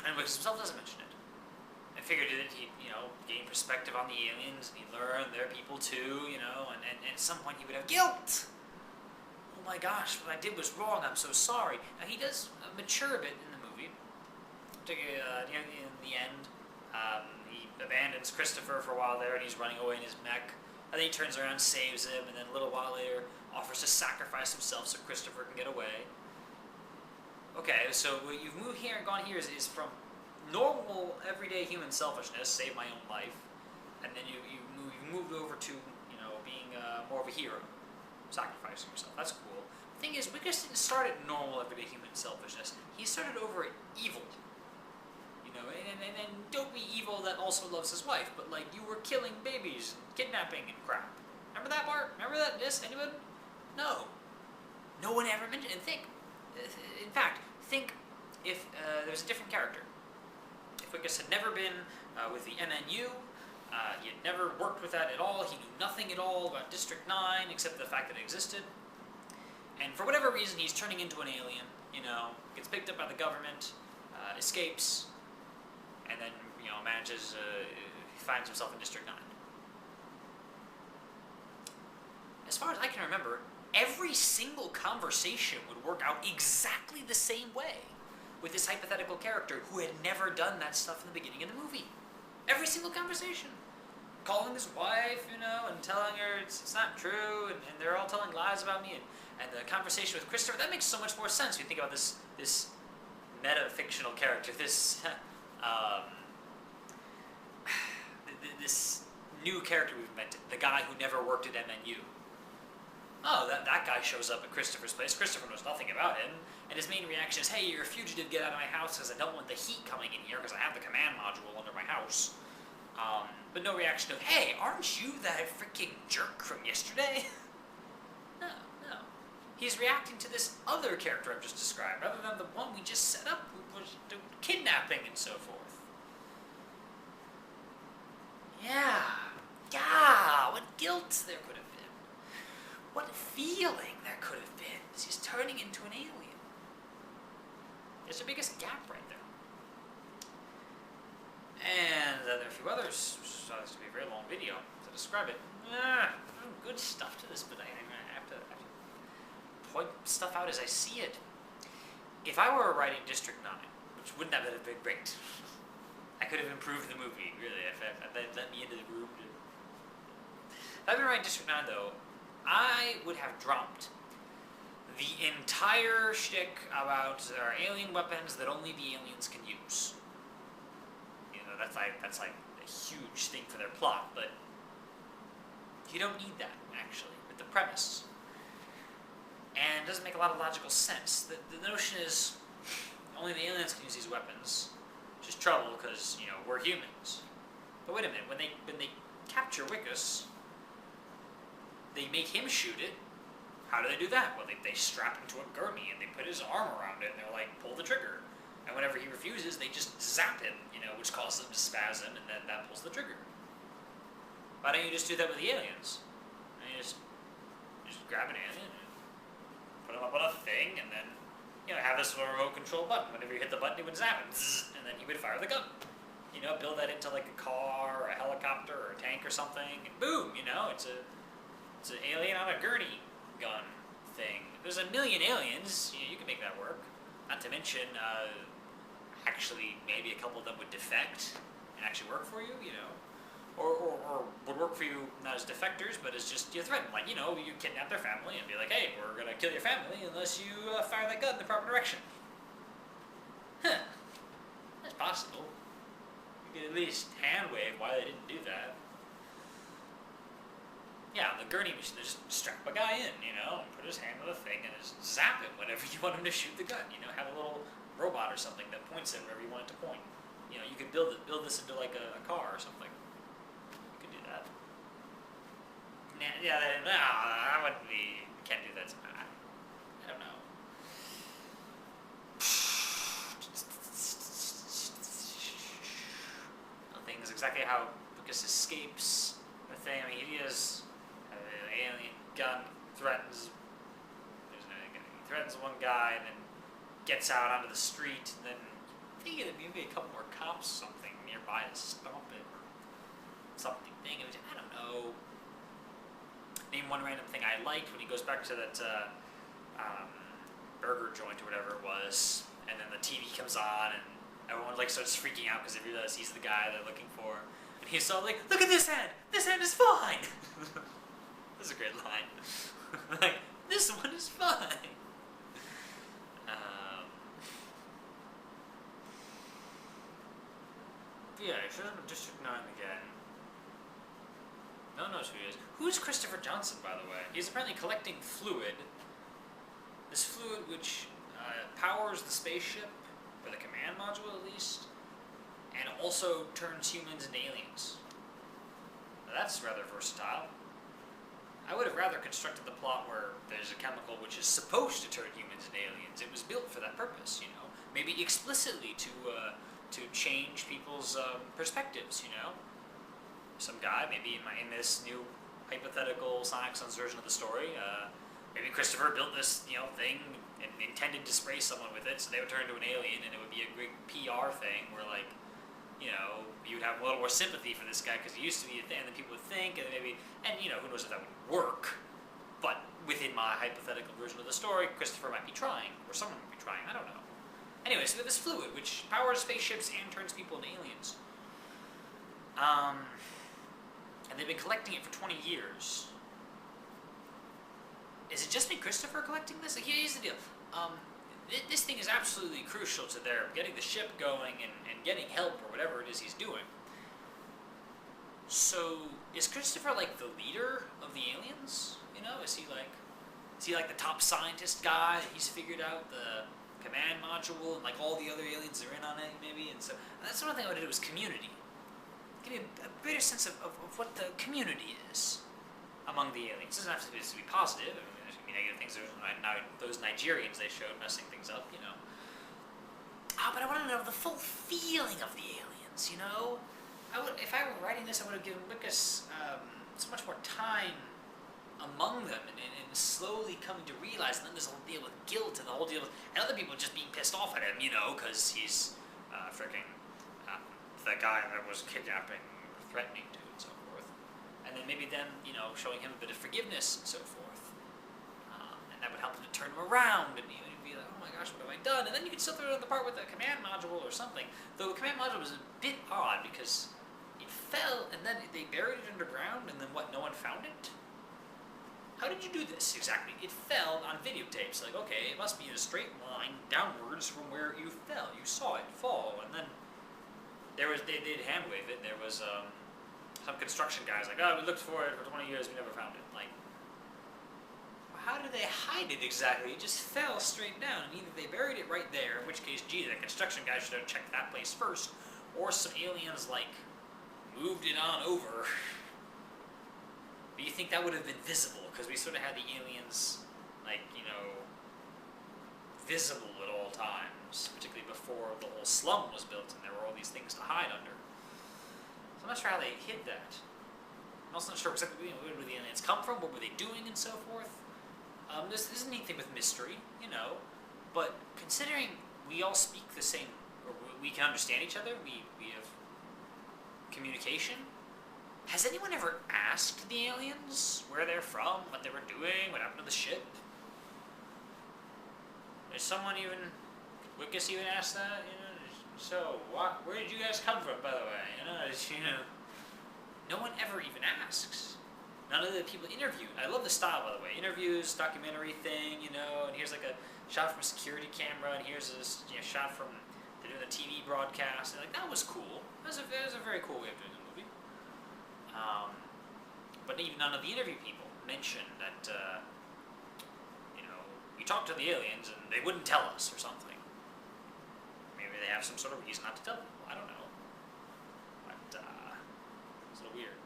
And Lucas himself doesn't mention it. I figured that he'd, gain perspective on the aliens, and he'd learn they're people too, and at some point he would have guilt. Oh my gosh, what I did was wrong, I'm so sorry. Now he does mature a bit in the movie, particularly in the end. He abandons Christopher for a while there, and he's running away in his mech. And then he turns around, saves him, and then a little while later offers to sacrifice himself so Christopher can get away. Okay, so what you've moved here and gone here is from normal, everyday human selfishness, save my own life, and then you moved over to, being more of a hero, sacrificing yourself. That's cool. The thing is, Wickes didn't start at normal, everyday human selfishness. He started over at evil. And don't be evil that also loves his wife, but like you were killing babies and kidnapping and crap. Remember that part? Remember that? Anyone? No. No one ever mentioned it. And in fact, think if there was a different character. If Wickes had never been with the MNU, he had never worked with that at all, he knew nothing at all about District 9 except the fact that it existed, and for whatever reason he's turning into an alien, gets picked up by the government, escapes, and then, manages, finds himself in District 9. As far as I can remember, every single conversation would work out exactly the same way with this hypothetical character who had never done that stuff in the beginning of the movie. Every single conversation. Calling his wife, and telling her it's not true, and they're all telling lies about me, and the conversation with Christopher, that makes so much more sense when you think about this meta-fictional character, this this new character we've invented, the guy who never worked at MNU. Oh, that guy shows up at Christopher's place. Christopher knows nothing about him, and his main reaction is, hey, you're a fugitive, get out of my house because I don't want the heat coming in here because I have the command module under my house. But no reaction of, hey, aren't you that freaking jerk from yesterday? No. He's reacting to this other character I've just described, rather than the one we just set up who was kidnapping and so forth. Yeah, what guilt there could have been. What feeling there could have been as he's turning into an alien. There's the biggest gap right there. And there are a few others, which is to be a very long video to describe it. Good stuff to this, but I have to point stuff out as I see it. If I were writing District 9, which wouldn't have been a big great, I could have improved the movie, really, if they let me into the room. If I'd been writing District 9, though, I would have dropped the entire shtick about there are alien weapons that only the aliens can use. That's like a huge thing for their plot, but you don't need that, actually, with the premise. And it doesn't make a lot of logical sense. The notion is only the aliens can use these weapons, which is trouble because, we're humans. But wait a minute, when they capture Wickes, they make him shoot it. How do they do that? Well, they strap him to a gurney and they put his arm around it and they're like, pull the trigger. And whenever he refuses, they just zap him, which causes him to spasm, and then that pulls the trigger. Why don't you just do that with the aliens? And you just grab an alien and put him up on a thing, and then, have this remote control button. Whenever you hit the button, it would zap him, and then he would fire the gun. Build that into like a car, or a helicopter, or a tank or something, and boom, it's an alien on a gurney gun thing. There's a million aliens, you can make that work. Not to mention, actually, maybe a couple of them would defect and actually work for you, or would work for you not as defectors, but as just threaten. Like, you kidnap their family and be like, hey, we're gonna kill your family unless you fire that gun in the proper direction. That's possible. You could at least hand wave why they didn't do that. Yeah, the gurney machine, they just strap a guy in, and put his hand on the thing and just zap him whenever you want him to shoot the gun. Have a little robot or something that points it wherever you want it to point. You could build this into like a car or something. You could do that. Yeah, that wouldn't be. Can't do that. I don't know. Things exactly how Lucas escapes the thing. I mean, he is an alien gun threatens. He threatens one guy and then gets out onto the street, and then I think it'd be maybe a couple more cops, something nearby to stop it, or something thing. It was, I don't know. Name one random thing I liked when he goes back to that burger joint or whatever it was, and then the TV comes on and everyone like starts freaking out because they realize he's the guy they're looking for, and he's all like, "Look at this hand! This hand is fine." That's a great line. Like, this one is fine. Yeah, he shows up in District 9 again. No one knows who he is. Who's Christopher Johnson, by the way? He's apparently collecting fluid. This fluid which powers the spaceship, or the command module at least, and also turns humans into aliens. Now that's rather versatile. I would have rather constructed the plot where there's a chemical which is supposed to turn humans into aliens. It was built for that purpose, you know. Maybe explicitly to change people's perspectives, you know. Some guy, maybe in this new hypothetical Sonic Sun's version of the story, maybe Christopher built this, you know, thing and intended to spray someone with it, so they would turn into an alien, and it would be a big PR thing where, like, you know, you would have a little more sympathy for this guy because he used to be a thing that people would think, and maybe, and you know, who knows if that would work. But within my hypothetical version of the story, Christopher might be trying, or someone might be trying. I don't know. Anyway, so we have this fluid which powers spaceships and turns people into aliens. And they've been collecting it for 20 years. Is it just me, Christopher, collecting this? Like, here's the deal. This thing is absolutely crucial to their getting the ship going and getting help or whatever it is he's doing. So, is Christopher like the leader of the aliens? You know, is he like the top scientist guy? He's figured out the command module and like all the other aliens are in on it, maybe. And so that's one thing I would do is community. Give me a better sense of what the community is among the aliens. It doesn't have to be positive. I mean, there's going to be negative things. Now those Nigerians they showed messing things up, you know. But I want to know the full feeling of the aliens, you know. If I were writing this, I would have given Lucas so much more time among them and slowly coming to realize, and then there's a whole deal with guilt and the whole deal with, and other people just being pissed off at him, you know, because he's freaking the guy that was kidnapping, threatening to, and so forth. And then maybe them, you know, showing him a bit of forgiveness and so forth. And that would help him to turn him around, and he'd be like, oh my gosh, what have I done? And then you could still throw in the part with the command module or something. Though the command module was a bit odd because it fell, and then they buried it underground, and then what, no one found it? How did you do this exactly? It fell on videotapes. Like, okay, it must be in a straight line downwards from where you fell. You saw it fall, and then they did hand wave it. There was some construction guys like, oh, we looked for it for 20 years, we never found it. Like, how did they hide it exactly? It just fell straight down, and either they buried it right there, in which case, gee, the construction guys should have checked that place first, or some aliens like moved it on over. But you think that would have been visible, because we sort of had the aliens, like, you know, visible at all times, particularly before the whole slum was built and there were all these things to hide under. So I'm not sure how they hid that. I'm also not sure exactly where did the aliens come from, what were they doing, and so forth. This is a neat thing with mystery, you know, but considering we all speak the same, or we can understand each other, we have communication. Has anyone ever asked the aliens where they're from, what they were doing, what happened to the ship? Did someone even, Wickus even ask that? You know, so where did you guys come from, by the way? You know, no one ever even asks. None of the people interviewed. I love the style, by the way. Interviews, documentary thing, you know, and here's like a shot from a security camera, and here's this shot from they're doing a TV broadcast, and like that was cool. That was a very cool way of doing the movie. But even none of the interview people mentioned that, you know, we talked to the aliens and they wouldn't tell us or something. Maybe they have some sort of reason not to tell people. I don't know. But it's a little weird.